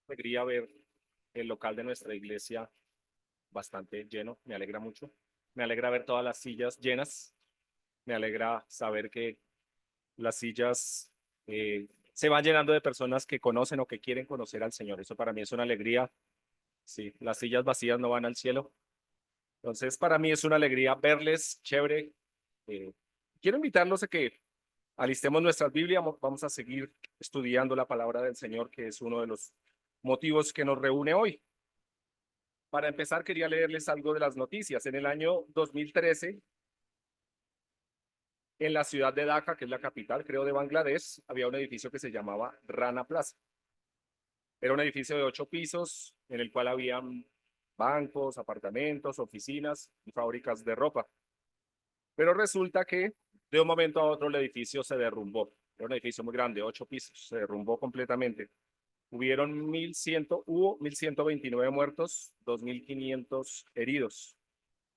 Alegría ver el local de nuestra iglesia bastante lleno, me alegra mucho. Me alegra ver todas las sillas llenas, me alegra saber que las sillas se van llenando de personas que conocen o que quieren conocer al Señor. Eso para mí es una alegría. Sí, las sillas vacías no van al cielo. Entonces, para mí es una alegría verles, chévere. Eh, Quiero invitarlos a que alistemos nuestras Biblias. Vamos a seguir estudiando la palabra del Señor, que es uno de los motivos que nos reúne hoy. Para empezar, quería leerles algo de las noticias. En el año 2013, en la ciudad de Dhaka, que es la capital, creo, de Bangladesh, había un edificio que se llamaba Rana Plaza. Era un edificio de 8 pisos en el cual habían bancos, apartamentos, oficinas y fábricas de ropa. Pero resulta que de un momento a otro el edificio se derrumbó. Era un edificio muy grande, 8 pisos, se derrumbó completamente. Hubo 1.129 muertos, 2.500 heridos.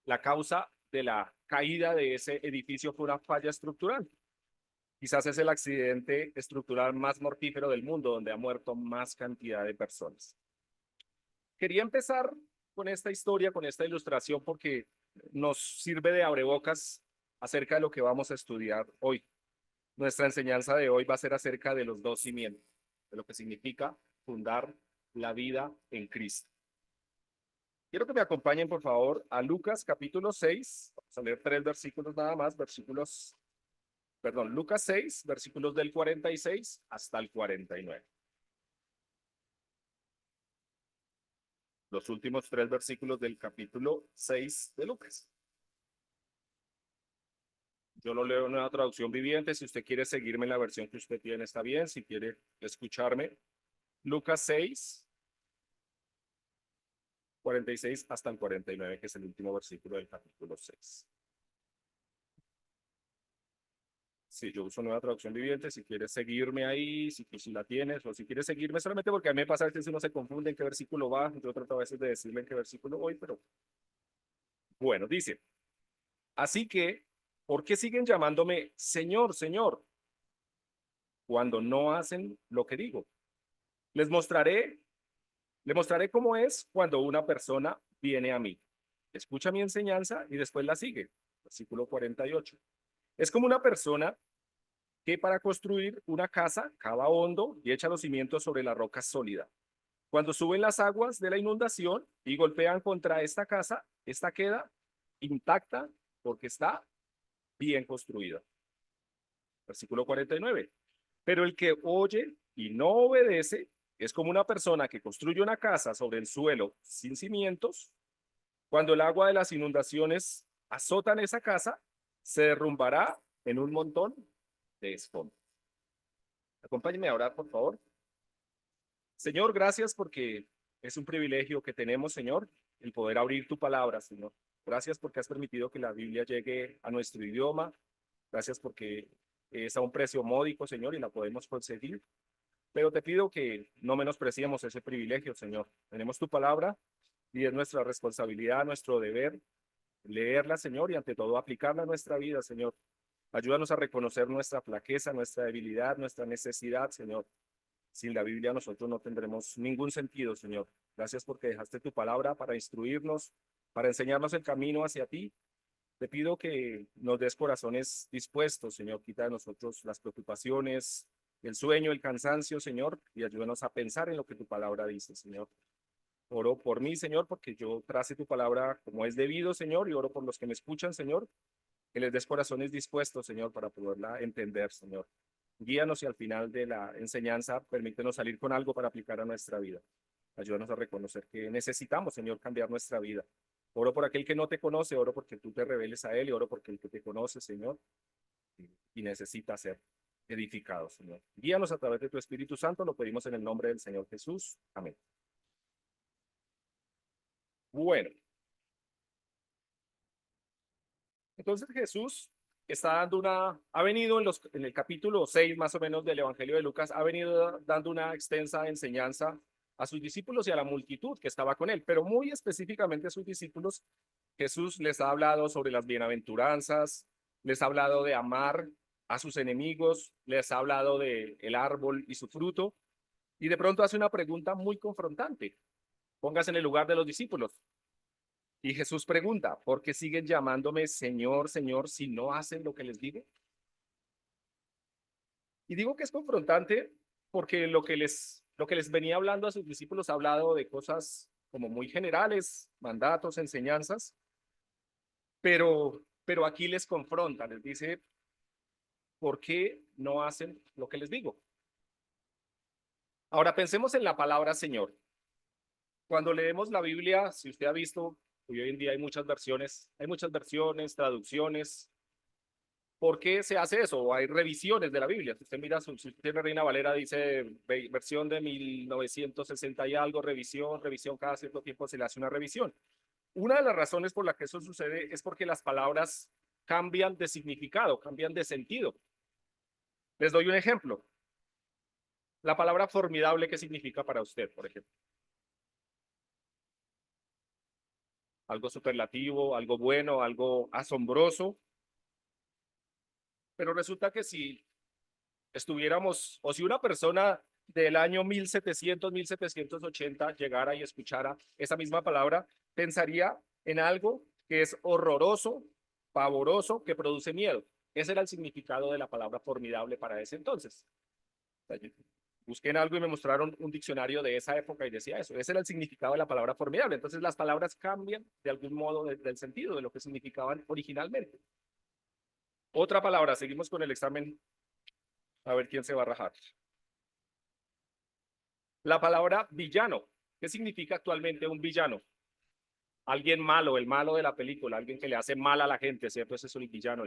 La causa de la caída de ese edificio fue una falla estructural. Quizás es el accidente estructural más mortífero del mundo, donde ha muerto más cantidad de personas. Quería empezar con esta historia, con esta ilustración, porque nos sirve de abrebocas acerca de lo que vamos a estudiar hoy. Nuestra enseñanza de hoy va a ser acerca de los dos cimientos, de lo que significa fundar la vida en Cristo. Quiero que me acompañen, por favor, a Lucas capítulo 6. Vamos a leer 3 versículos nada más, Lucas 6, versículos del 46 hasta el 49. Los últimos 3 versículos del capítulo 6 de Lucas. Yo lo leo en una traducción viviente. Si usted quiere seguirme en la versión que usted tiene, está bien. Si quiere escucharme, Lucas 6, 46 hasta el 49, que es el último versículo del capítulo 6. Si yo uso nueva traducción viviente, si quieres seguirme ahí, si la tienes, o si quieres seguirme solamente porque a mí me pasa que uno se confunde en qué versículo va. Yo trato a veces de decirle en qué versículo voy, pero bueno, dice, así que, ¿por qué siguen llamándome Señor, Señor, cuando no hacen lo que digo? Les mostraré, les mostraré cómo es cuando una persona viene a mí. Escucha mi enseñanza y después la sigue. Versículo 48. Es como una persona que para construir una casa cava hondo y echa los cimientos sobre la roca sólida. Cuando suben las aguas de la inundación y golpean contra esta casa, esta queda intacta porque está bien construida. Versículo 49. Pero el que oye y no obedece es como una persona que construye una casa sobre el suelo sin cimientos. Cuando el agua de las inundaciones azotan esa casa, se derrumbará en un montón de escombros. Acompáñenme a orar, por favor. Señor, gracias porque es un privilegio que tenemos, Señor, el poder abrir tu palabra, Señor. Gracias porque has permitido que la Biblia llegue a nuestro idioma. Gracias porque es a un precio módico, Señor, y la podemos conseguir. Pero te pido que no menospreciemos ese privilegio, Señor. Tenemos tu palabra y es nuestra responsabilidad, nuestro deber leerla, Señor, y ante todo aplicarla a nuestra vida, Señor. Ayúdanos a reconocer nuestra flaqueza, nuestra debilidad, nuestra necesidad, Señor. Sin la Biblia nosotros no tendremos ningún sentido, Señor. Gracias porque dejaste tu palabra para instruirnos, para enseñarnos el camino hacia ti. Te pido que nos des corazones dispuestos, Señor. Quita de nosotros las preocupaciones, el sueño, el cansancio, Señor, y ayúdanos a pensar en lo que tu palabra dice, Señor. Oro por mí, Señor, porque yo trace tu palabra como es debido, Señor, y oro por los que me escuchan, Señor, que les des corazones dispuestos, Señor, para poderla entender, Señor. Guíanos y al final de la enseñanza permítenos salir con algo para aplicar a nuestra vida. Ayúdanos a reconocer que necesitamos, Señor, cambiar nuestra vida. Oro por aquel que no te conoce, oro porque tú te reveles a él y oro porque el que te conoce, Señor, y necesita ser edificado, Señor. Guíanos a través de tu Espíritu Santo, lo pedimos en el nombre del Señor Jesús. Amén. Bueno, entonces Jesús está dando ha venido en el capítulo 6 más o menos del Evangelio de Lucas, ha venido dando una extensa enseñanza a sus discípulos y a la multitud que estaba con él, pero muy específicamente a sus discípulos, Jesús les ha hablado sobre las bienaventuranzas, les ha hablado de amar a sus enemigos, les ha hablado de el árbol y su fruto, Y de pronto hace una pregunta muy confrontante. Póngase en el lugar de los discípulos. Y Jesús pregunta, ¿por qué siguen llamándome Señor, Señor, si no hacen lo que les digo? Y digo que es confrontante porque lo que les venía hablando a sus discípulos ha hablado de cosas como muy generales, mandatos, enseñanzas, pero aquí les confronta, les dice, ¿por qué no hacen lo que les digo? Ahora pensemos en la palabra Señor. Cuando leemos la Biblia, si usted ha visto, hoy en día hay muchas versiones, traducciones. ¿Por qué se hace eso? O hay revisiones de la Biblia. Si usted mira, si usted tiene Reina Valera, dice versión de 1960 y algo, revisión, cada cierto tiempo se le hace una revisión. Una de las razones por la que eso sucede es porque las palabras cambian de significado, cambian de sentido. Les doy un ejemplo. La palabra formidable, ¿qué significa para usted, por ejemplo? Algo superlativo, algo bueno, algo asombroso. Pero resulta que si estuviéramos, o si una persona del año 1700, 1780 llegara y escuchara esa misma palabra, pensaría en algo que es horroroso, pavoroso, que produce miedo. Ese era el significado de la palabra formidable para ese entonces. Busqué en algo y me mostraron un diccionario de esa época y decía eso. Ese era el significado de la palabra formidable. Entonces las palabras cambian de algún modo del sentido de lo que significaban originalmente. Otra palabra, seguimos con el examen, a ver quién se va a rajar. La palabra villano. ¿Qué significa actualmente un villano? Alguien malo, el malo de la película, alguien que le hace mal a la gente, ¿cierto? Ese es el villano.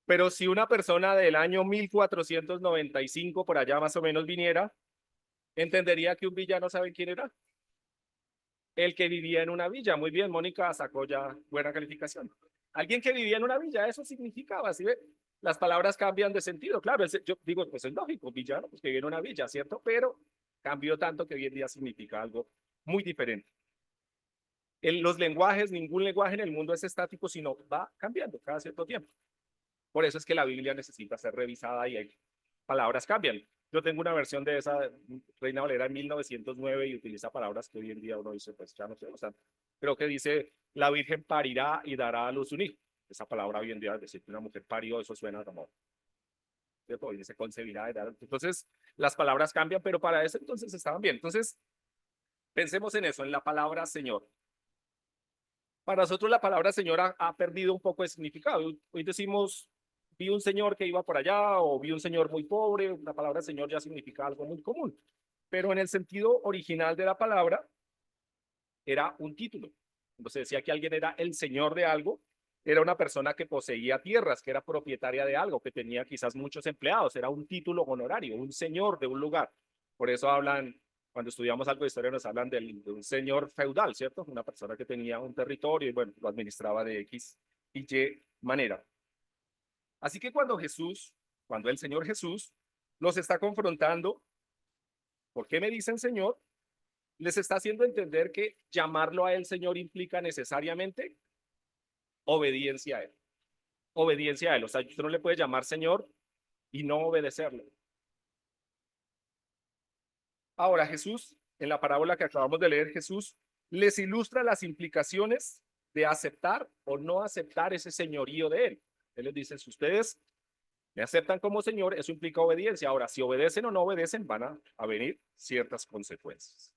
Pero si una persona del año 1495, por allá más o menos, viniera, entendería que un villano, ¿saben quién era? El que vivía en una villa. Muy bien, Mónica sacó ya buena calificación. Alguien que vivía en una villa, eso significaba, ¿sí ve? Las palabras cambian de sentido, claro, yo digo, pues es lógico, villano, pues que vive en una villa, ¿cierto? Pero cambió tanto que hoy en día significa algo muy diferente. En los lenguajes, ningún lenguaje en el mundo es estático, sino va cambiando cada cierto tiempo. Por eso es que la Biblia necesita ser revisada y hay palabras cambian. Yo tengo una versión de esa Reina Valera en 1909 y utiliza palabras que hoy en día uno dice, pues ya no se usan. Creo que dice, la Virgen parirá y dará a luz un hijo. Esa palabra hoy en día, decir que una mujer parió, eso suena como, ¿cierto? Y dice concebirá y dará. Entonces, las palabras cambian, pero para eso entonces estaban bien. Entonces, pensemos en eso, en la palabra Señor. Para nosotros la palabra Señor ha perdido un poco de significado. Hoy decimos, vi un señor que iba por allá o vi un señor muy pobre. La palabra Señor ya significa algo muy común. Pero en el sentido original de la palabra era un título. Cuando se decía que alguien era el señor de algo, era una persona que poseía tierras, que era propietaria de algo, que tenía quizás muchos empleados. Era un título honorario, un señor de un lugar. Por eso hablan cuando estudiamos algo de historia nos hablan de un señor feudal, ¿cierto? Una persona que tenía un territorio y bueno, lo administraba de X y Y manera. Así que cuando el Señor Jesús los está confrontando, ¿por qué me dicen Señor? Les está haciendo entender que llamarlo a él Señor implica necesariamente obediencia a él. Obediencia a él. O sea, usted no le puede llamar Señor y no obedecerle. Ahora Jesús, en la parábola que acabamos de leer, Jesús les ilustra las implicaciones de aceptar o no aceptar ese señorío de él. Él les dice, si ustedes me aceptan como Señor, eso implica obediencia. Ahora, si obedecen o no obedecen, van a venir ciertas consecuencias.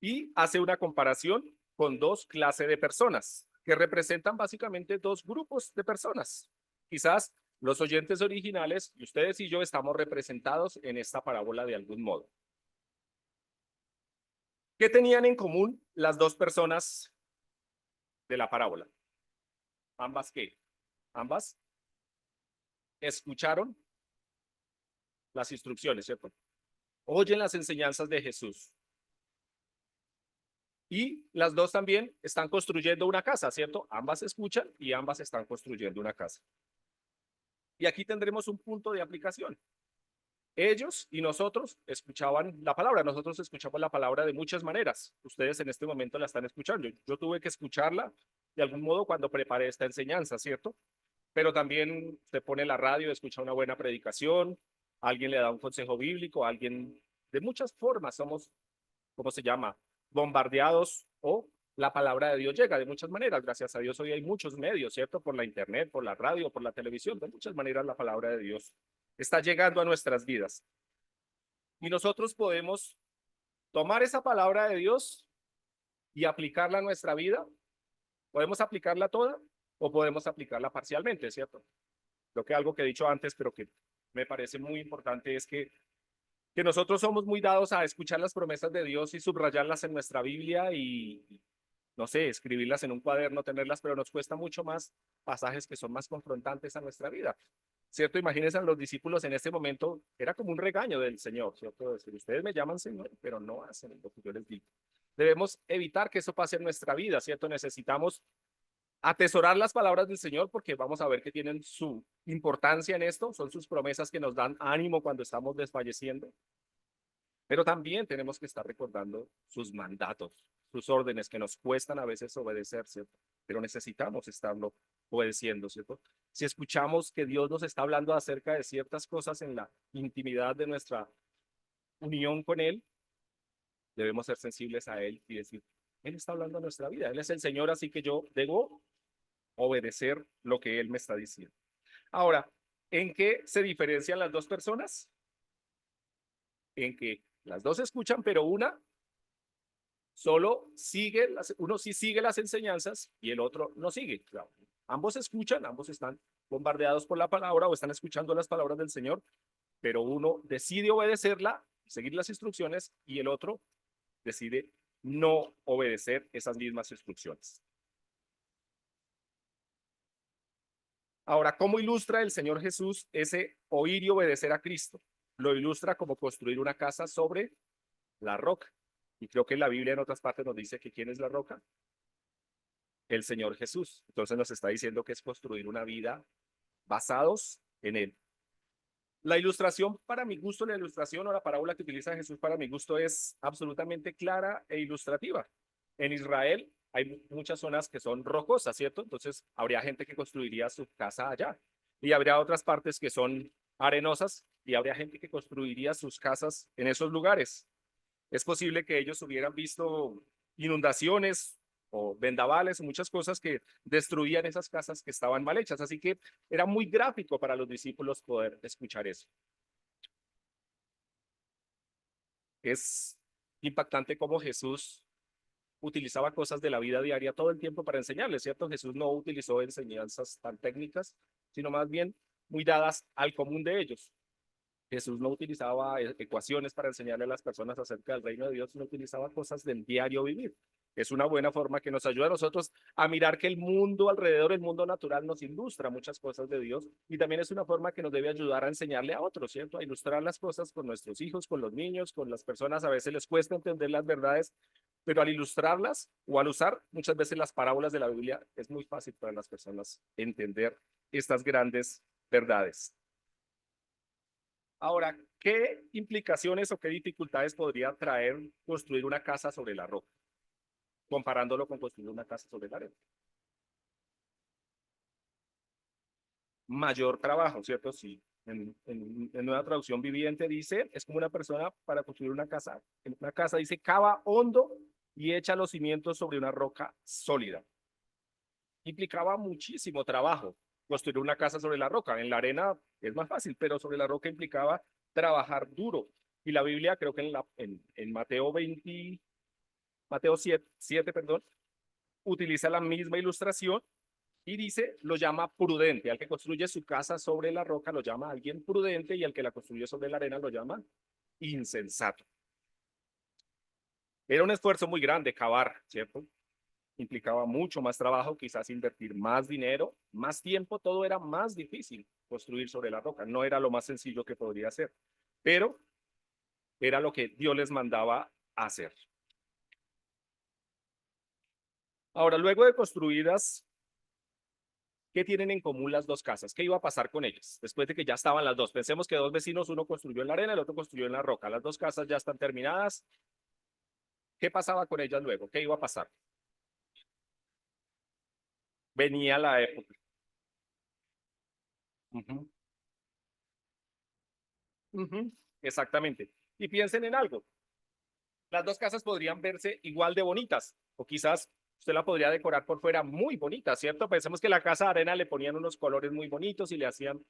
Y hace una comparación con dos clases de personas que representan básicamente dos grupos de personas. Quizás los oyentes originales, y ustedes y yo estamos representados en esta parábola de algún modo. ¿Qué tenían en común las dos personas de la parábola? ¿Ambas qué? Ambas escucharon las instrucciones, ¿cierto? Oyen las enseñanzas de Jesús. Y las dos también están construyendo una casa, ¿cierto? Ambas escuchan y ambas están construyendo una casa. Y aquí tendremos un punto de aplicación. Ellos y nosotros escuchaban la palabra, nosotros escuchamos la palabra de muchas maneras. Ustedes en este momento la están escuchando. Yo tuve que escucharla de algún modo cuando preparé esta enseñanza, ¿cierto? pero también se pone la radio, escucha una buena predicación, alguien le da un consejo bíblico, alguien, de muchas formas somos, ¿cómo se llama? Bombardeados o la palabra de Dios llega de muchas maneras. Gracias a Dios hoy hay muchos medios, ¿cierto? Por la internet, por la radio, por la televisión, de muchas maneras la palabra de Dios está llegando a nuestras vidas. Y nosotros podemos tomar esa palabra de Dios y aplicarla a nuestra vida. Podemos aplicarla toda o podemos aplicarla parcialmente, ¿cierto? Lo que algo que he dicho antes, pero que me parece muy importante es que nosotros somos muy dados a escuchar las promesas de Dios y subrayarlas en nuestra Biblia y, no sé, escribirlas en un cuaderno, tenerlas, pero nos cuesta mucho más pasajes que son más confrontantes a nuestra vida. ¿Cierto? Imagínense a los discípulos en este momento, era como un regaño del Señor, ¿cierto? Decir, ustedes me llaman Señor, pero no hacen lo que yo les digo. Debemos evitar que eso pase en nuestra vida, ¿cierto? Necesitamos atesorar las palabras del Señor porque vamos a ver que tienen su importancia en esto, son sus promesas que nos dan ánimo cuando estamos desfalleciendo, pero también tenemos que estar recordando sus mandatos, sus órdenes que nos cuestan a veces obedecer, ¿cierto? Pero necesitamos estarlo obedeciendo, ¿cierto? Si escuchamos que Dios nos está hablando acerca de ciertas cosas en la intimidad de nuestra unión con Él, debemos ser sensibles a Él y decir, Él está hablando a nuestra vida, Él es el Señor, así que yo debo obedecer lo que Él me está diciendo. Ahora, ¿en qué se diferencian las dos personas? En que las dos escuchan, pero una solo sigue, uno sí sigue las enseñanzas y el otro no sigue. Claro, ambos escuchan, ambos están bombardeados por la palabra o están escuchando las palabras del Señor, pero uno decide obedecerla, seguir las instrucciones y el otro decide no obedecer esas mismas instrucciones. Ahora, ¿cómo ilustra el Señor Jesús ese oír y obedecer a Cristo? Lo ilustra como construir una casa sobre la roca. Y creo que en la Biblia en otras partes nos dice que ¿quién es la roca? El Señor Jesús. Entonces nos está diciendo que es construir una vida basados en Él. La ilustración, para mi gusto, la ilustración o la parábola que utiliza Jesús para mi gusto es absolutamente clara e ilustrativa. En Israel hay muchas zonas que son rocosas, ¿cierto? Entonces habría gente que construiría su casa allá. Y habría otras partes que son arenosas y habría gente que construiría sus casas en esos lugares. Es posible que ellos hubieran visto inundaciones o vendavales o muchas cosas que destruían esas casas que estaban mal hechas. Así que era muy gráfico para los discípulos poder escuchar eso. Es impactante cómo Jesús utilizaba cosas de la vida diaria todo el tiempo para enseñarles, ¿cierto? Jesús no utilizó enseñanzas tan técnicas, sino más bien muy dadas al común de ellos. Jesús no utilizaba ecuaciones para enseñarle a las personas acerca del reino de Dios, sino utilizaba cosas del diario vivir. Es una buena forma que nos ayuda a nosotros a mirar que el mundo alrededor, el mundo natural, nos ilustra muchas cosas de Dios y también es una forma que nos debe ayudar a enseñarle a otros, ¿cierto? A ilustrar las cosas con nuestros hijos, con los niños, con las personas. A veces les cuesta entender las verdades, pero al ilustrarlas o al usar muchas veces las parábolas de la Biblia, es muy fácil para las personas entender estas grandes verdades. Ahora, ¿qué implicaciones o qué dificultades podría traer construir una casa sobre la roca, comparándolo con construir una casa sobre la arena? Mayor trabajo, ¿cierto? Sí. En una traducción viviente dice, es como una persona para construir una casa. En una casa dice, cava hondo y echa los cimientos sobre una roca sólida. Implicaba muchísimo trabajo construir una casa sobre la roca. En la arena es más fácil, pero sobre la roca implicaba trabajar duro. Y la Biblia, creo que en Mateo 20, Mateo 7, perdón, utiliza la misma ilustración y dice, lo llama prudente. Al que construye su casa sobre la roca lo llama alguien prudente y al que la construye sobre la arena lo llama insensato. Era un esfuerzo muy grande cavar, ¿cierto? Implicaba mucho más trabajo, quizás invertir más dinero, más tiempo, todo era más difícil construir sobre la roca. No era lo más sencillo que podría ser, pero era lo que Dios les mandaba hacer. Ahora, luego de construidas, ¿qué tienen en común las dos casas? ¿Qué iba a pasar con ellas? Después de que ya estaban las dos. Pensemos que dos vecinos, uno construyó en la arena, el otro construyó en la roca. Las dos casas ya están terminadas. ¿Qué pasaba con ellas luego? ¿Qué iba a pasar? Venía la época. Ujú, ujú, exactamente. Y piensen en algo. Las dos casas podrían verse igual de bonitas, o quizás usted la podría decorar por fuera muy bonita, ¿cierto? Pensemos que la casa de arena le ponían unos colores muy bonitos y le hacían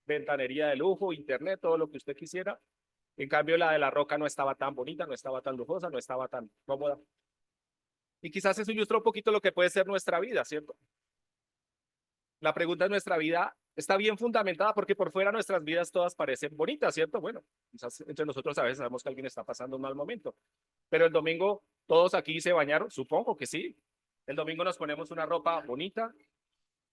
ventanería de lujo, internet, todo lo que usted quisiera. En cambio, la de la roca no estaba tan bonita, no estaba tan lujosa, no estaba tan cómoda. Y quizás eso ilustra un poquito lo que puede ser nuestra vida, ¿cierto? La pregunta es, ¿nuestra vida está bien fundamentada? Porque por fuera nuestras vidas todas parecen bonitas, ¿cierto? Bueno, quizás entre nosotros a veces sabemos que alguien está pasando un mal momento. Pero el domingo todos aquí se bañaron, supongo que sí. El domingo nos ponemos una ropa bonita,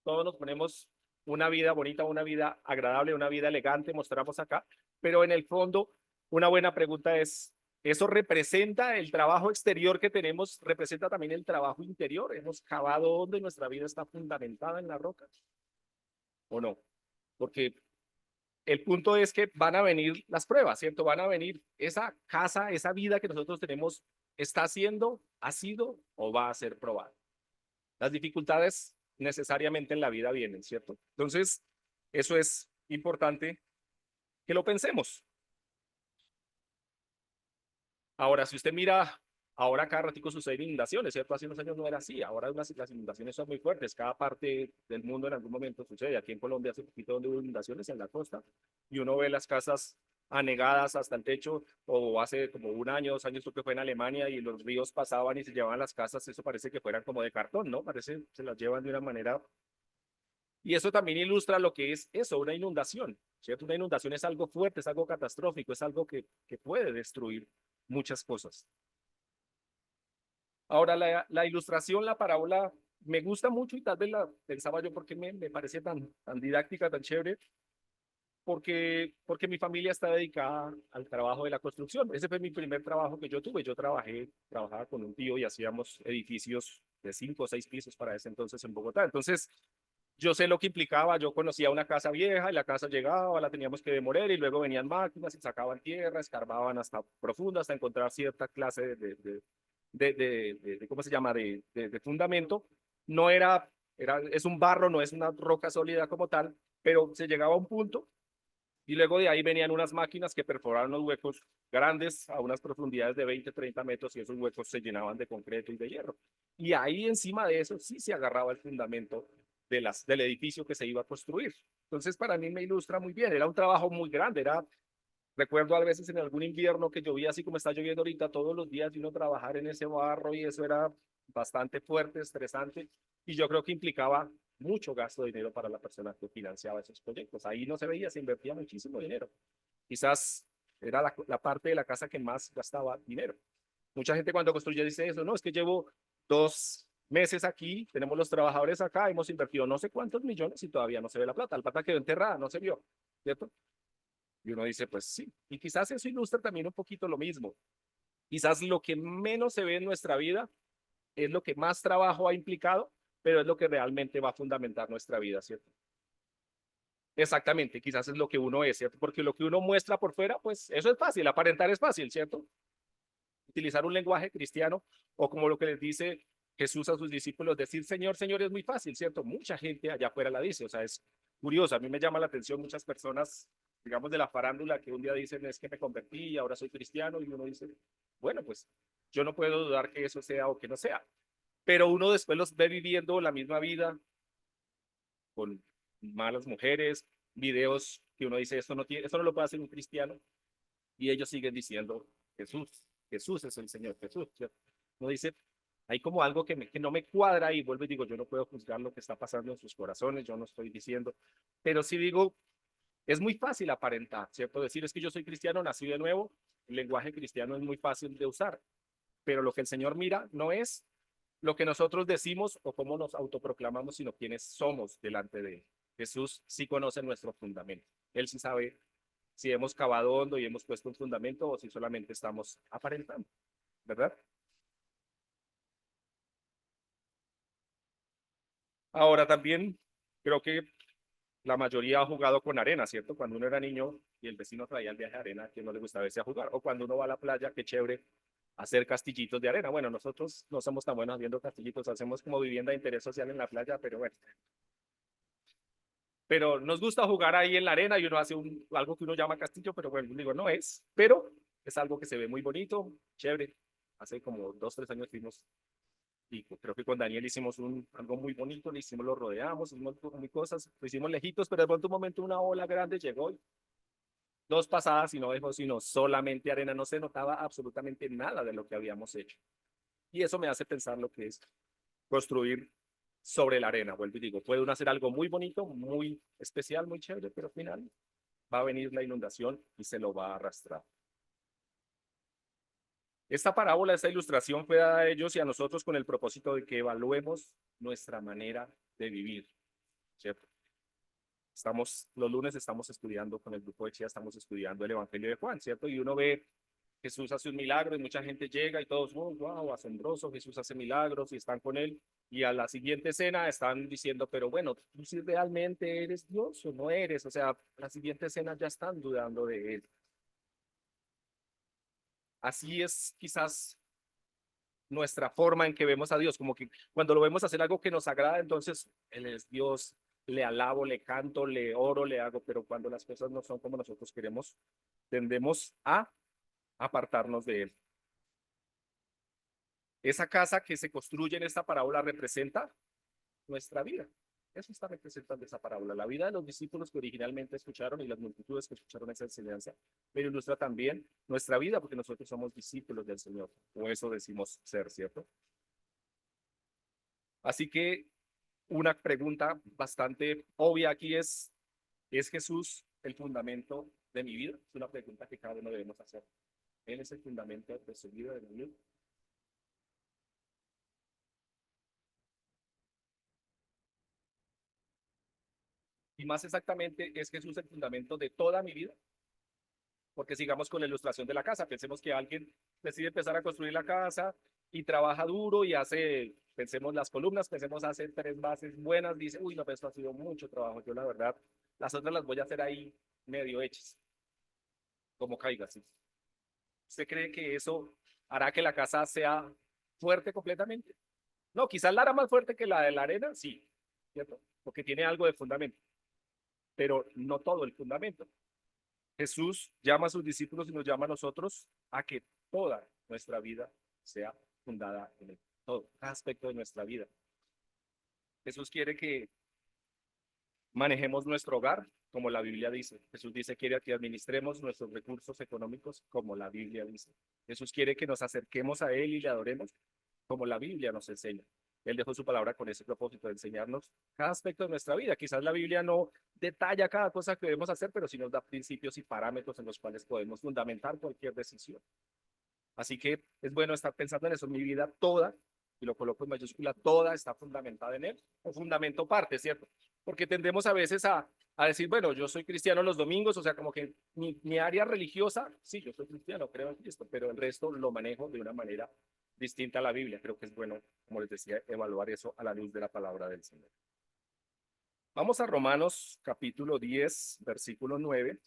todos nos ponemos una vida bonita, una vida agradable, una vida elegante, mostramos acá. Pero en el fondo, una buena pregunta es, ¿eso representa el trabajo exterior que tenemos? ¿Representa también el trabajo interior? ¿Hemos cavado hondo y nuestra vida está fundamentada en la roca? ¿O no? Porque el punto es que van a venir las pruebas, ¿cierto? Van a venir esa casa, esa vida que nosotros tenemos, está haciendo, ha sido o va a ser probada. Las dificultades necesariamente en la vida vienen, ¿cierto? Entonces, eso es importante que lo pensemos. Ahora, si usted mira, ahora cada ratico suceden inundaciones, ¿cierto? Hace unos años no era así, ahora las inundaciones son muy fuertes, cada parte del mundo en algún momento sucede. Aquí en Colombia hace poquito donde hubo inundaciones en la costa y uno ve las casas anegadas hasta el techo, o hace como un año, 2 años, creo que fue en Alemania y los ríos pasaban y se llevaban las casas, eso parece que fueran como de cartón, ¿no? Parece, se las llevan de una manera. Y eso también ilustra lo que es eso, una inundación, ¿cierto? Una inundación es algo fuerte, es algo catastrófico, es algo que puede destruir muchas cosas. Ahora, la ilustración, la parábola, me gusta mucho y tal vez la pensaba yo porque me parece tan didáctica, tan chévere, porque mi familia está dedicada al trabajo de la construcción. Ese fue mi primer trabajo que yo tuve. Yo trabajaba con un tío y hacíamos edificios de 5 o 6 pisos para ese entonces en Bogotá. Entonces, yo sé lo que implicaba. Yo conocía una casa vieja y la casa llegaba, la teníamos que demoler y luego venían máquinas y sacaban tierra, escarbaban hasta profundo hasta encontrar cierta clase ¿cómo se llama? De fundamento. No es un barro, no es una roca sólida como tal, pero se llegaba a un punto y luego de ahí venían unas máquinas que perforaban los huecos grandes a unas profundidades de 20, 30 metros y esos huecos se llenaban de concreto y de hierro. Y ahí encima de eso sí se agarraba el fundamento del edificio que se iba a construir. Entonces para mí me ilustra muy bien, era un trabajo muy grande, recuerdo a veces en algún invierno que llovía así como está lloviendo ahorita todos los días y uno trabajar en ese barro y eso era bastante fuerte, estresante y yo creo que implicaba mucho gasto de dinero para la persona que financiaba esos proyectos. Ahí no se veía, se invertía muchísimo dinero. Quizás era la parte de la casa que más gastaba dinero. Mucha gente cuando construye dice eso, no, es que llevo 2 meses aquí, tenemos los trabajadores acá, hemos invertido no sé cuántos millones y todavía no se ve la plata. La plata quedó enterrada, no se vio, ¿cierto? Y uno dice, pues sí. Y quizás eso ilustra también un poquito lo mismo. Quizás lo que menos se ve en nuestra vida es lo que más trabajo ha implicado, pero es lo que realmente va a fundamentar nuestra vida, ¿cierto? Exactamente, quizás es lo que uno es, ¿cierto? Porque lo que uno muestra por fuera, pues eso es fácil, aparentar es fácil, ¿cierto? Utilizar un lenguaje cristiano o como lo que les dice Jesús a sus discípulos, decir Señor, Señor es muy fácil, ¿cierto? Mucha gente allá afuera la dice, o sea, es curioso, a mí me llama la atención muchas personas, digamos, de la farándula que un día dicen es que me convertí y ahora soy cristiano y uno dice, bueno, pues yo no puedo dudar que eso sea o que no sea, pero uno después los ve viviendo la misma vida con malas mujeres, videos que uno dice, esto no lo puede hacer un cristiano y ellos siguen diciendo, Jesús es el Señor, Jesús, ¿cierto? Uno dice, hay como algo que no me cuadra y vuelvo y digo, yo no puedo juzgar lo que está pasando en sus corazones, yo no estoy diciendo, pero sí digo, es muy fácil aparentar, ¿cierto? Decir es que yo soy cristiano, nací de nuevo, el lenguaje cristiano es muy fácil de usar, pero lo que el Señor mira no es lo que nosotros decimos o cómo nos autoproclamamos, sino quiénes somos delante de él. Jesús sí conoce nuestro fundamento. Él sí sabe si hemos cavado hondo y hemos puesto un fundamento o si solamente estamos aparentando, ¿verdad? Ahora también creo que la mayoría ha jugado con arena, ¿cierto? Cuando uno era niño y el vecino traía el viaje de arena, que no le gustaba irse a jugar. O cuando uno va a la playa, qué chévere hacer castillitos de arena. Bueno, nosotros no somos tan buenos haciendo castillitos, hacemos como vivienda de interés social en la playa, pero bueno, Pero nos gusta jugar ahí en la arena y uno hace algo que uno llama castillo, pero bueno, digo, no es, pero es algo que se ve muy bonito, chévere. Hace como 2, 3 años fuimos y creo que con Daniel hicimos algo muy bonito, le hicimos, lo rodeamos, hicimos muy cosas, lo hicimos lejitos, pero de pronto un momento una ola grande llegó y 2 pasadas y no dejó sino solamente arena, no se notaba absolutamente nada de lo que habíamos hecho. Y eso me hace pensar lo que es construir sobre la arena. Vuelvo y digo, puede uno hacer algo muy bonito, muy especial, muy chévere, pero al final va a venir la inundación y se lo va a arrastrar. Esta parábola, esta ilustración fue dada a ellos y a nosotros con el propósito de que evaluemos nuestra manera de vivir, ¿cierto? Los lunes estamos estudiando con el grupo de Chía, estamos estudiando el Evangelio de Juan, ¿cierto? Y uno ve Jesús hace un milagro y mucha gente llega y todos, oh, wow, asombroso, Jesús hace milagros y están con él. Y a la siguiente escena están diciendo, pero bueno, ¿tú si realmente eres Dios o no eres? O sea, la siguiente escena ya están dudando de él. Así es quizás nuestra forma en que vemos a Dios, como que cuando lo vemos hacer algo que nos agrada, entonces Él es Dios, le alabo, le canto, le oro, le hago, pero cuando las cosas no son como nosotros queremos, tendemos a apartarnos de Él. Esa casa que se construye en esta parábola representa nuestra vida. Eso está representando esa parábola. La vida de los discípulos que originalmente escucharon y las multitudes que escucharon esa enseñanza, pero ilustra también nuestra vida porque nosotros somos discípulos del Señor, o eso decimos ser, ¿cierto? Así que una pregunta bastante obvia aquí ¿es Jesús el fundamento de mi vida? Es una pregunta que cada uno debemos hacer. ¿Él es el fundamento de su vida, de mi vida? Y más exactamente, ¿es Jesús el fundamento de toda mi vida? Porque sigamos con la ilustración de la casa. Pensemos que alguien decide empezar a construir la casa y trabaja duro y hace, pensemos las columnas, pensemos hace 3 bases buenas, dice, uy, no, pero esto ha sido mucho trabajo. Yo la verdad, las otras las voy a hacer ahí medio hechas, como caiga, ¿sí? ¿Usted cree que eso hará que la casa sea fuerte completamente? No, quizás la hará más fuerte que la de la arena, sí, ¿cierto? Porque tiene algo de fundamento, pero no todo el fundamento. Jesús llama a sus discípulos y nos llama a nosotros a que toda nuestra vida sea fundada en él, todo, cada aspecto de nuestra vida. Jesús quiere que manejemos nuestro hogar como la Biblia dice. Jesús dice quiere que administremos nuestros recursos económicos como la Biblia dice. Jesús quiere que nos acerquemos a Él y le adoremos como la Biblia nos enseña. Él dejó su palabra con ese propósito de enseñarnos cada aspecto de nuestra vida. Quizás la Biblia no detalla cada cosa que debemos hacer, pero sí nos da principios y parámetros en los cuales podemos fundamentar cualquier decisión. Así que es bueno estar pensando en eso. Mi vida toda, y lo coloco en mayúscula, toda está fundamentada en él, o fundamento parte, ¿cierto? Porque tendemos a veces a decir, bueno, yo soy cristiano los domingos, o sea, como que mi área religiosa, sí, yo soy cristiano, creo en Cristo, pero el resto lo manejo de una manera distinta a la Biblia. Creo que es bueno, como les decía, evaluar eso a la luz de la palabra del Señor. Vamos a Romanos capítulo 10, versículo 9.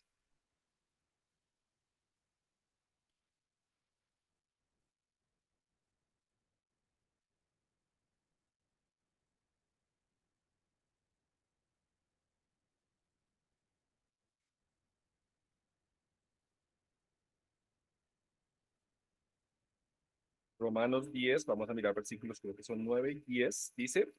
Romanos 10, vamos a mirar versículos, creo que son 9 y 10, dice,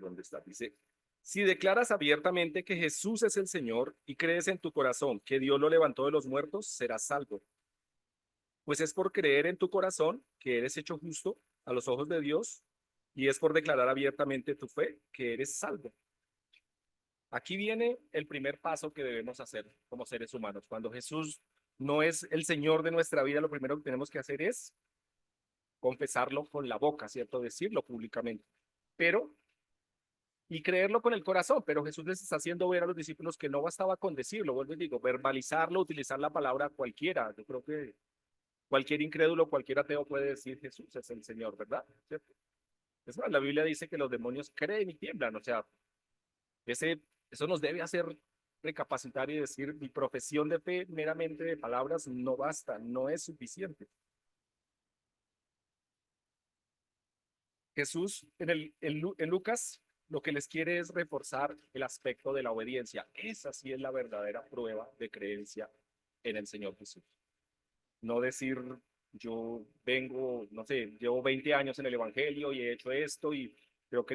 ¿dónde está? Dice, si declaras abiertamente que Jesús es el Señor y crees en tu corazón que Dios lo levantó de los muertos, serás salvo. Pues es por creer en tu corazón que eres hecho justo a los ojos de Dios y es por declarar abiertamente tu fe que eres salvo. Aquí viene el primer paso que debemos hacer como seres humanos. Cuando Jesús no es el Señor de nuestra vida, lo primero que tenemos que hacer es confesarlo con la boca, ¿cierto? Decirlo públicamente. Pero y creerlo con el corazón, pero Jesús les está haciendo ver a los discípulos que no bastaba con decirlo, vuelvo y digo, verbalizarlo, utilizar la palabra cualquiera. Yo creo que cualquier incrédulo, cualquier ateo puede decir Jesús es el Señor, ¿verdad? ¿Cierto? Es más, la Biblia dice que los demonios creen y tiemblan, o sea, eso nos debe hacer recapacitar y decir, mi profesión de fe meramente de palabras no basta, no es suficiente. Jesús en Lucas lo que les quiere es reforzar el aspecto de la obediencia. Esa sí es la verdadera prueba de creencia en el Señor Jesús. No decir, yo vengo, no sé, llevo 20 años en el Evangelio y he hecho esto y creo que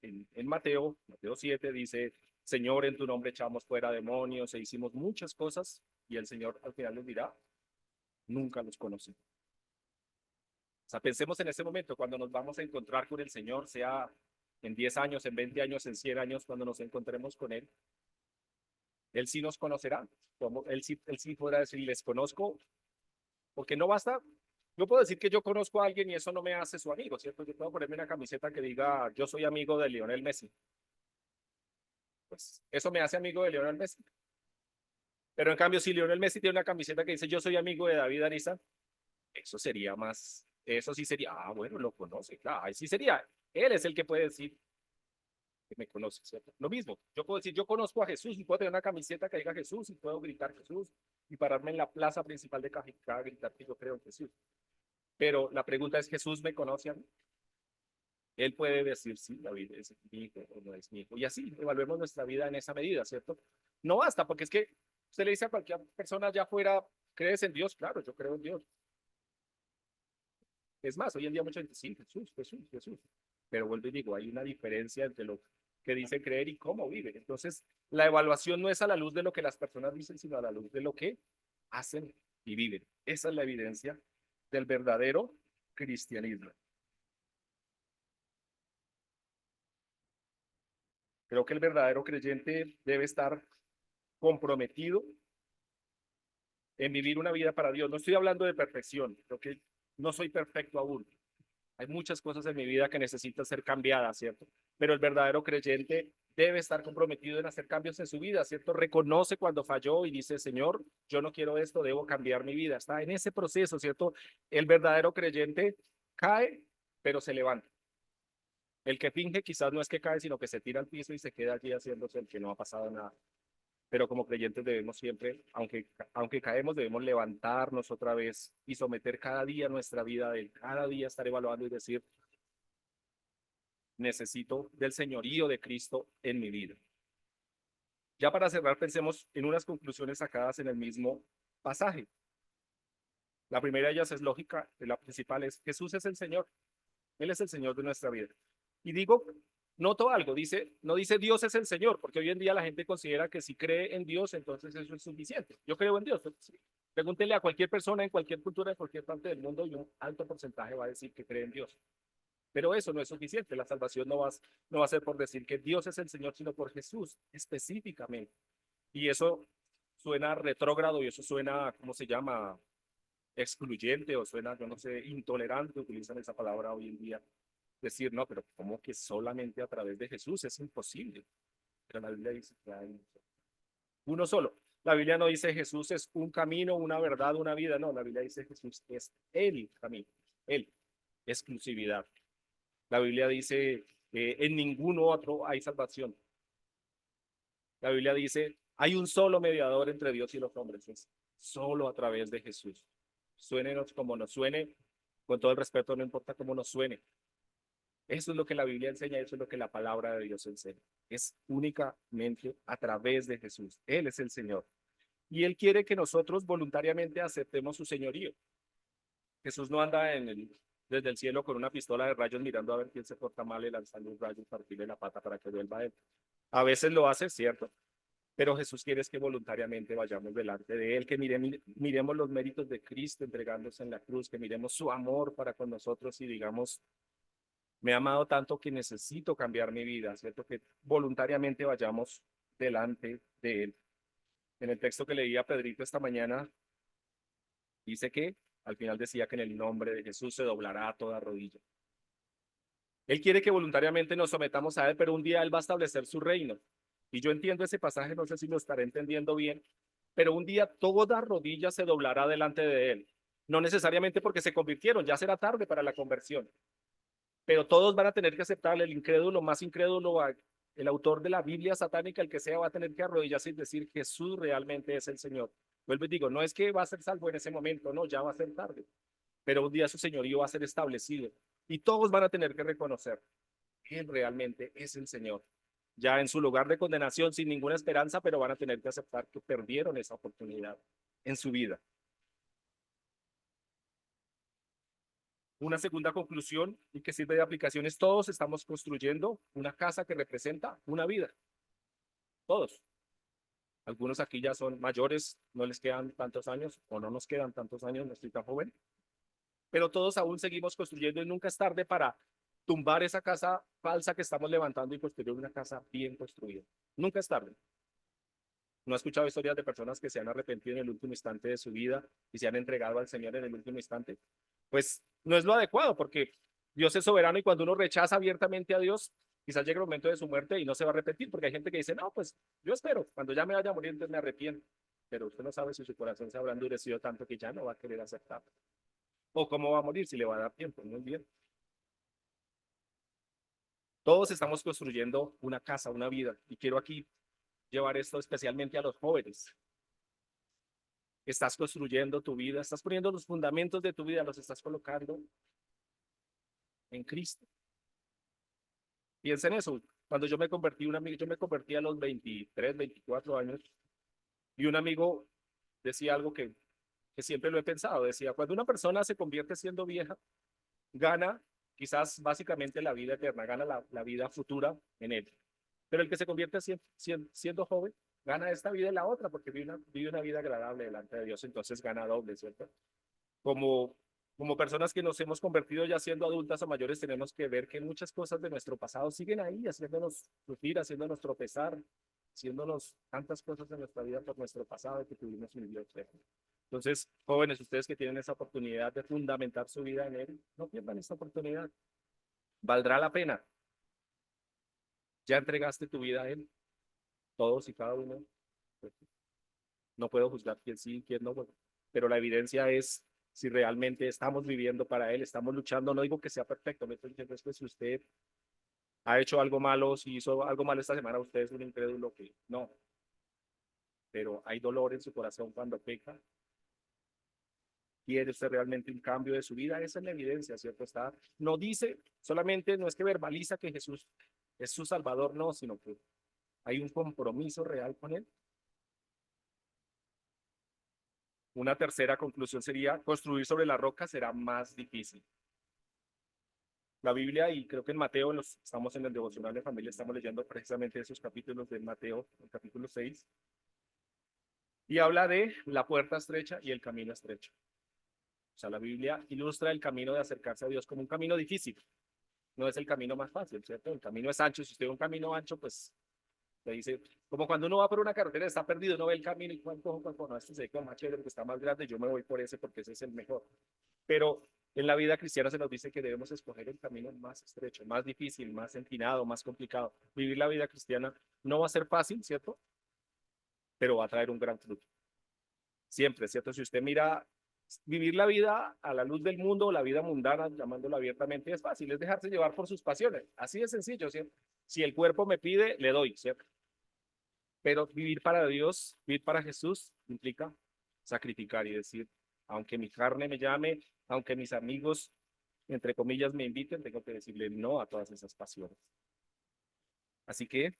en Mateo 7 dice, Señor, en tu nombre echamos fuera demonios e hicimos muchas cosas y el Señor al final les dirá, nunca los conocí. O sea, pensemos en ese momento, cuando nos vamos a encontrar con el Señor, sea en 10 años, en 20 años, en 100 años, cuando nos encontremos con Él sí nos conocerá. Como él sí podrá decir, les conozco, porque no basta. Yo puedo decir que yo conozco a alguien y eso no me hace su amigo, ¿cierto? Yo puedo ponerme una camiseta que diga, yo soy amigo de Lionel Messi. Pues eso me hace amigo de Lionel Messi. Pero en cambio, si Lionel Messi tiene una camiseta que dice, yo soy amigo de David Ariza, eso sería más, eso sí sería, bueno, lo conoce, claro, ahí sí sería, él es el que puede decir que me conoce, ¿cierto? Lo mismo, yo puedo decir, yo conozco a Jesús y puedo tener una camiseta que diga Jesús y puedo gritar Jesús y pararme en la plaza principal de Cajicá a gritar que yo creo en Jesús. Pero la pregunta es, ¿Jesús me conoce a mí? Él puede decir, sí, David es mi hijo o no es mi hijo. Y así evaluemos nuestra vida en esa medida, ¿cierto? No basta, porque es que usted le dice a cualquier persona allá afuera, ¿crees en Dios? Claro, yo creo en Dios. Es más, hoy en día mucha gente, sí, Jesús, Jesús, Jesús. Pero vuelvo y digo, hay una diferencia entre lo que dice creer y cómo vive. Entonces, la evaluación no es a la luz de lo que las personas dicen, sino a la luz de lo que hacen y viven. Esa es la evidencia del verdadero cristianismo. Creo que el verdadero creyente debe estar comprometido en vivir una vida para Dios. No estoy hablando de perfección, creo que no soy perfecto aún. Hay muchas cosas en mi vida que necesitan ser cambiadas, ¿cierto? Pero el verdadero creyente debe estar comprometido en hacer cambios en su vida, ¿cierto? Reconoce cuando falló y dice, Señor, yo no quiero esto, debo cambiar mi vida. Está en ese proceso, ¿cierto? El verdadero creyente cae, pero se levanta. El que finge quizás no es que cae, sino que se tira al piso y se queda allí haciéndose el que no ha pasado nada. Pero como creyentes debemos siempre, aunque caemos, debemos levantarnos otra vez y someter cada día nuestra vida a Él, cada día estar evaluando y decir, necesito del señorío de Cristo en mi vida. Ya para cerrar, pensemos en unas conclusiones sacadas en el mismo pasaje. La primera de ellas es lógica, la principal es Jesús es el Señor, Él es el Señor de nuestra vida. Y digo, noto algo, no dice Dios es el Señor, porque hoy en día la gente considera que si cree en Dios, entonces eso es suficiente. Yo creo en Dios. Sí. Pregúntele a cualquier persona en cualquier cultura, en cualquier parte del mundo, y un alto porcentaje va a decir que cree en Dios. Pero eso no es suficiente. La salvación no va a ser por decir que Dios es el Señor, sino por Jesús específicamente. Y eso suena retrógrado y eso suena, ¿cómo se llama? Excluyente o suena, yo no sé, intolerante, utilizan esa palabra hoy en día. Decir, no, pero ¿cómo que solamente a través de Jesús? Es imposible. Pero la Biblia dice que hay uno solo. La Biblia no dice Jesús es un camino, una verdad, una vida. No, la Biblia dice Jesús es el camino, él, exclusividad. La Biblia dice, en ningún otro hay salvación. La Biblia dice, hay un solo mediador entre Dios y los hombres, es solo a través de Jesús. Suénenos como nos suene, con todo el respeto, no importa cómo nos suene. Eso es lo que la Biblia enseña, eso es lo que la palabra de Dios enseña. Es únicamente a través de Jesús. Él es el Señor. Y Él quiere que nosotros voluntariamente aceptemos su señorío. Jesús no anda desde el cielo con una pistola de rayos mirando a ver quién se porta mal y lanzando un rayo y partirle la pata para que vuelva a Él. A veces lo hace, cierto, pero Jesús quiere es que voluntariamente vayamos delante de Él, que miremos los méritos de Cristo entregándose en la cruz, que miremos su amor para con nosotros y digamos, me ha amado tanto que necesito cambiar mi vida, ¿cierto? Que voluntariamente vayamos delante de Él. En el texto que leía Pedrito esta mañana, dice que al final decía que en el nombre de Jesús se doblará toda rodilla. Él quiere que voluntariamente nos sometamos a Él, pero un día Él va a establecer su reino. Y yo entiendo ese pasaje, no sé si lo estaré entendiendo bien, pero un día toda rodilla se doblará delante de Él. No necesariamente porque se convirtieron, ya será tarde para la conversión, pero todos van a tener que aceptarle, el incrédulo más incrédulo, el autor de la Biblia satánica, el que sea, va a tener que arrodillarse y decir Jesús realmente es el Señor. Vuelvo y digo, no es que va a ser salvo en ese momento, no, ya va a ser tarde, pero un día su señorío va a ser establecido y todos van a tener que reconocer. Él realmente es el Señor. Ya en su lugar de condenación, sin ninguna esperanza, pero van a tener que aceptar que perdieron esa oportunidad en su vida. Una segunda conclusión y que sirve de aplicación es todos estamos construyendo una casa que representa una vida. Todos. Algunos aquí ya son mayores, no les quedan tantos años o no nos quedan tantos años, no estoy tan joven, pero todos aún seguimos construyendo y nunca es tarde para tumbar esa casa falsa que estamos levantando y construir una casa bien construida. Nunca es tarde. ¿No he escuchado historias de personas que se han arrepentido en el último instante de su vida y se han entregado al Señor en el último instante? Pues no es lo adecuado porque Dios es soberano y cuando uno rechaza abiertamente a Dios, quizás llegue el momento de su muerte y no se va a arrepentir porque hay gente que dice, no, pues yo espero, cuando ya me vaya a morir, entonces me arrepiento. Pero usted no sabe si su corazón se habrá endurecido tanto que ya no va a querer aceptar. O cómo va a morir, si le va a dar tiempo. Muy bien. Todos estamos construyendo una casa, una vida. Y quiero aquí llevar esto especialmente a los jóvenes. Estás construyendo tu vida, estás poniendo los fundamentos de tu vida, los estás colocando en Cristo. Piensa en eso. Cuando yo me convertí, un amigo, yo me convertí a los 23, 24 años y un amigo decía algo que siempre lo he pensado. Decía, cuando una persona se convierte siendo vieja, gana quizás básicamente la vida eterna, gana la vida futura en él. Pero el que se convierte siendo joven, gana esta vida y la otra, porque vive una vida agradable delante de Dios, entonces gana doble, ¿cierto? Como, como personas que nos hemos convertido ya siendo adultas o mayores, tenemos que ver que muchas cosas de nuestro pasado siguen ahí, haciéndonos sufrir, haciéndonos tropezar, haciéndonos tantas cosas en nuestra vida por nuestro pasado que tuvimos un Dios. Entonces, jóvenes, ustedes que tienen esa oportunidad de fundamentar su vida en Él, no pierdan esta oportunidad. Valdrá la pena. Ya entregaste tu vida a Él, todos y cada uno. No puedo juzgar quién sí, quién no, pero la evidencia es si realmente estamos viviendo para Él, estamos luchando. No digo que sea perfecto, me estoy diciendo es que si usted ha hecho algo malo, si hizo algo malo esta semana, usted es un incrédulo que no, pero hay dolor en su corazón cuando peca. ¿Quiere usted realmente un cambio de su vida? Esa es la evidencia, ¿cierto? Está, no dice, solamente no es que verbaliza que Jesús es su Salvador, no, sino que hay un compromiso real con Él. Una tercera conclusión sería, construir sobre la roca será más difícil. La Biblia, y creo que en Mateo, estamos en el devocional de familia, estamos leyendo precisamente esos capítulos de Mateo, el capítulo 6, y habla de la puerta estrecha y el camino estrecho. O sea, la Biblia ilustra el camino de acercarse a Dios como un camino difícil. No es el camino más fácil, ¿cierto? El camino es ancho. Si usted ve un camino ancho, pues le dice, como cuando uno va por una carretera, está perdido, uno ve el camino y cuál cojo, no, este se ve más chévere porque está más grande, yo me voy por ese porque ese es el mejor. Pero en la vida cristiana se nos dice que debemos escoger el camino más estrecho, más difícil, más empinado, más complicado. Vivir la vida cristiana no va a ser fácil, ¿cierto? Pero va a traer un gran fruto. Siempre, ¿cierto? Si usted mira vivir la vida a la luz del mundo, la vida mundana, llamándolo abiertamente, es fácil, es dejarse llevar por sus pasiones. Así de sencillo, ¿cierto? Si el cuerpo me pide, le doy, ¿cierto? Pero vivir para Dios, vivir para Jesús, implica sacrificar y decir, aunque mi carne me llame, aunque mis amigos, entre comillas, me inviten, tengo que decirle no a todas esas pasiones. Así que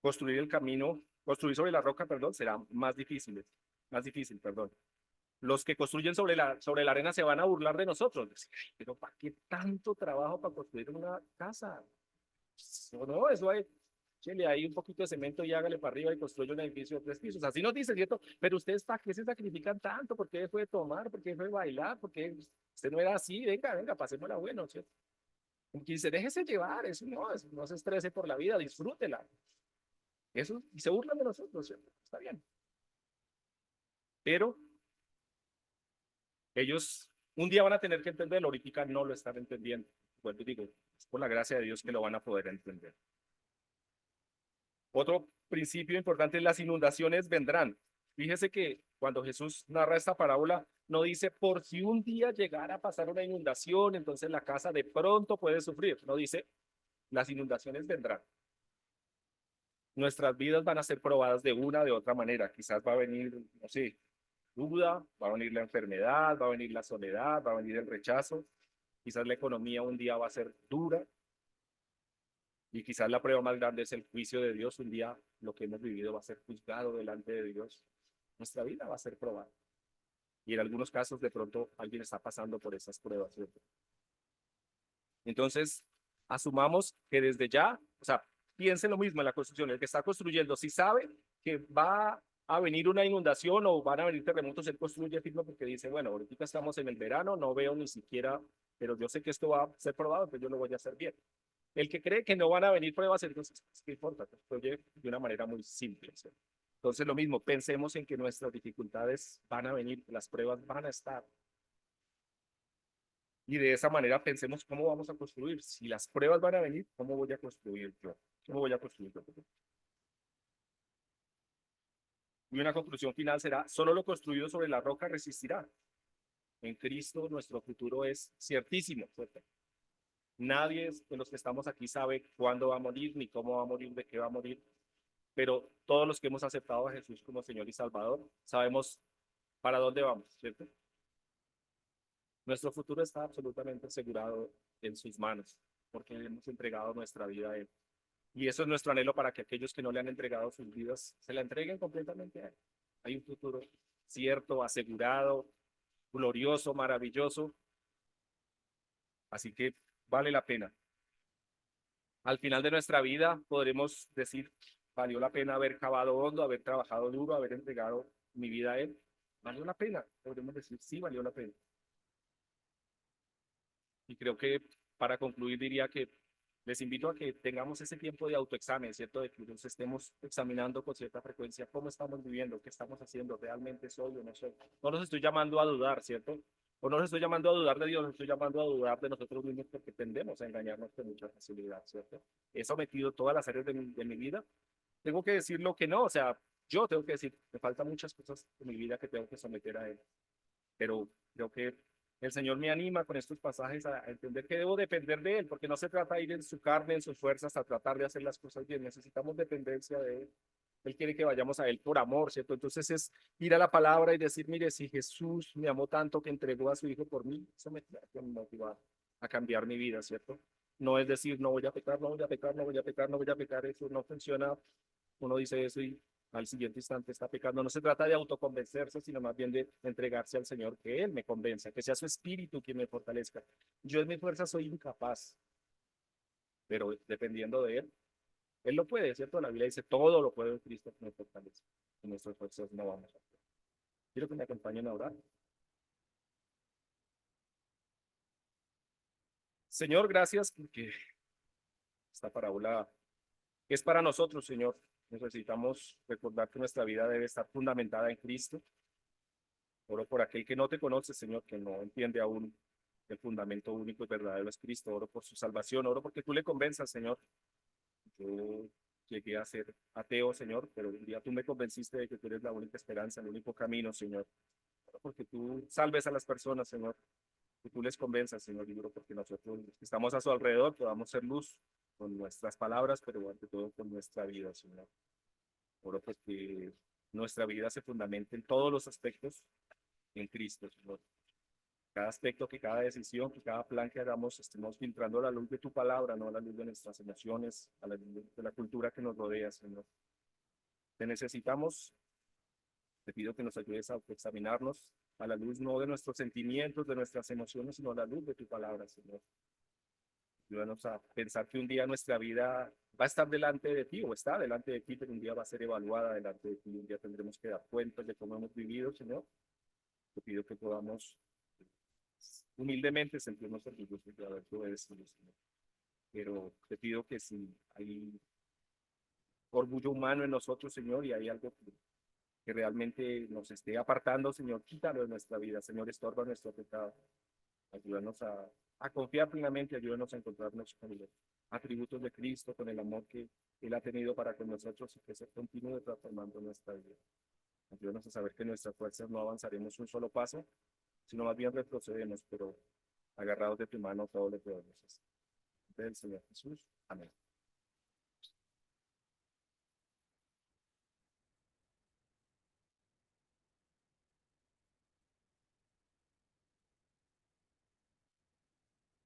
construir el camino, construir sobre la roca, perdón, será más difícil, perdón. Los que construyen sobre la arena se van a burlar de nosotros. Pero ¿para qué tanto trabajo para construir una casa? No, eso hay, chile, ahí un poquito de cemento y hágale para arriba y construye un edificio de 3 pisos. Así nos dice, ¿cierto? Pero ustedes, ¿para qué se sacrifican tanto? ¿Por qué dejó de tomar? ¿Por qué dejó de bailar? ¿Por qué usted no era así? Venga, venga, pasémosla bueno, ¿cierto? Como quien dice, déjese llevar, eso no se estrese por la vida, disfrútela. Eso, y se burlan de nosotros, ¿cierto? Está bien. Pero ellos un día van a tener que entenderlo, ahorita no lo están entendiendo. Vuelvo y digo, es por la gracia de Dios que lo van a poder entender. Otro principio importante es las inundaciones vendrán. Fíjese que cuando Jesús narra esta parábola, no dice por si un día llegara a pasar una inundación, entonces la casa de pronto puede sufrir. No dice las inundaciones vendrán. Nuestras vidas van a ser probadas de una de otra manera. Quizás va a venir, no sé, duda, va a venir la enfermedad, va a venir la soledad, va a venir el rechazo. Quizás la economía un día va a ser dura, Y quizás la prueba más grande es el juicio de Dios. Un día lo que hemos vivido va a ser juzgado delante de Dios. Nuestra vida va a ser probada. Y en algunos casos de pronto alguien está pasando por esas pruebas, ¿cierto? Entonces, asumamos que desde ya, o sea, piensen lo mismo en la construcción. El que está construyendo, si sabe que va a venir una inundación o van a venir terremotos, él construye firme porque dice, bueno, ahorita estamos en el verano, no veo ni siquiera, pero yo sé que esto va a ser probado, entonces yo lo voy a hacer bien. El que cree que no van a venir pruebas, entonces, ¿qué importa? Construye de una manera muy simple, ¿cierto? Entonces, lo mismo, pensemos en que nuestras dificultades van a venir, las pruebas van a estar. Y de esa manera pensemos cómo vamos a construir. Si las pruebas van a venir, ¿cómo voy a construir yo? ¿Cómo voy a construir yo? Y una conclusión final será, solo lo construido sobre la roca resistirá. En Cristo nuestro futuro es ciertísimo, ¿cierto? Nadie de los que estamos aquí sabe cuándo va a morir, ni cómo va a morir, de qué va a morir, pero todos los que hemos aceptado a Jesús como Señor y Salvador, sabemos para dónde vamos, ¿cierto? Nuestro futuro está absolutamente asegurado en sus manos, porque hemos entregado nuestra vida a Él. Y eso es nuestro anhelo para que aquellos que no le han entregado sus vidas se la entreguen completamente a Él. Hay un futuro cierto, asegurado, glorioso, maravilloso. Así que vale la pena. Al final de nuestra vida podremos decir, valió la pena haber cavado hondo, haber trabajado duro, haber entregado mi vida a Él. Valió la pena. Podremos decir, sí, valió la pena. Y creo que para concluir diría que les invito a que tengamos ese tiempo de autoexamen, ¿cierto? De que nos estemos examinando con cierta frecuencia cómo estamos viviendo, qué estamos haciendo, realmente soy o no soy. No los estoy llamando a dudar, ¿cierto? O no los estoy llamando a dudar de Dios, los estoy llamando a dudar de nosotros mismos porque tendemos a engañarnos con mucha facilidad, ¿cierto? He sometido todas las áreas de mi vida. Tengo que decir lo que no, o sea, yo tengo que decir, me faltan muchas cosas de mi vida que tengo que someter a Él, pero creo que el Señor me anima con estos pasajes a entender que debo depender de Él, porque no se trata de ir en su carne, en sus fuerzas, a tratar de hacer las cosas bien. Necesitamos dependencia de Él. Él quiere que vayamos a Él por amor, ¿cierto? Entonces es ir a la palabra y decir, mire, si Jesús me amó tanto que entregó a su Hijo por mí, eso me tiene que motivar a cambiar mi vida, ¿cierto? No es decir, no voy a pecar, no voy a pecar, no voy a pecar, no voy a pecar, eso no funciona. Uno dice eso y al siguiente instante está pecando. No se trata de autoconvencerse, sino más bien de entregarse al Señor, que Él me convenza, que sea su espíritu quien me fortalezca. Yo en mi fuerza soy incapaz, pero dependiendo de Él, Él lo puede, ¿cierto? La Biblia dice, todo lo puede en Cristo que me fortalece. En nuestras fuerzas no vamos a poder. Quiero que me acompañen a orar. Señor, gracias porque esta parábola es para nosotros, Señor. Necesitamos recordar que nuestra vida debe estar fundamentada en Cristo. Oro por aquel que no te conoce, Señor, que no entiende aún el fundamento único y verdadero es Cristo. Oro por su salvación, oro porque tú le convenzas, Señor. Yo llegué a ser ateo, Señor, pero un día tú me convenciste de que tú eres la única esperanza, el único camino, Señor. Oro porque tú salves a las personas, Señor, que tú les convenzas, Señor, y oro porque nosotros los que estamos a su alrededor podamos ser luz con nuestras palabras, pero ante todo con nuestra vida, Señor. Oro pues que nuestra vida se fundamente en todos los aspectos en Cristo, Señor. Cada aspecto, que cada decisión, que cada plan que hagamos, estemos filtrando la luz de tu palabra, no a la luz de nuestras emociones, a la luz de la cultura que nos rodea, Señor. Te necesitamos, te pido que nos ayudes a examinarnos a la luz no de nuestros sentimientos, de nuestras emociones, sino a la luz de tu palabra, Señor. Ayúdanos a pensar que un día nuestra vida va a estar delante de ti o está delante de ti, pero un día va a ser evaluada delante de ti. Un día tendremos que dar cuentas de cómo hemos vivido, Señor. Te pido que podamos humildemente sentirnos orgullosos de haberte obedecido, Señor. Pero te pido que si hay orgullo humano en nosotros, Señor, y hay algo que realmente nos esté apartando, Señor, quítalo de nuestra vida, Señor, estorba nuestro pecado. Ayúdanos a confiar plenamente, ayúdanos a encontrarnos con los atributos de Cristo, con el amor que Él ha tenido para con nosotros y que se continúe transformando nuestra vida. Ayúdanos a saber que nuestras fuerzas no avanzaremos un solo paso, sino más bien retrocedemos, pero agarrados de tu mano todo lo podemos hacer. Del Señor Jesús. Amén.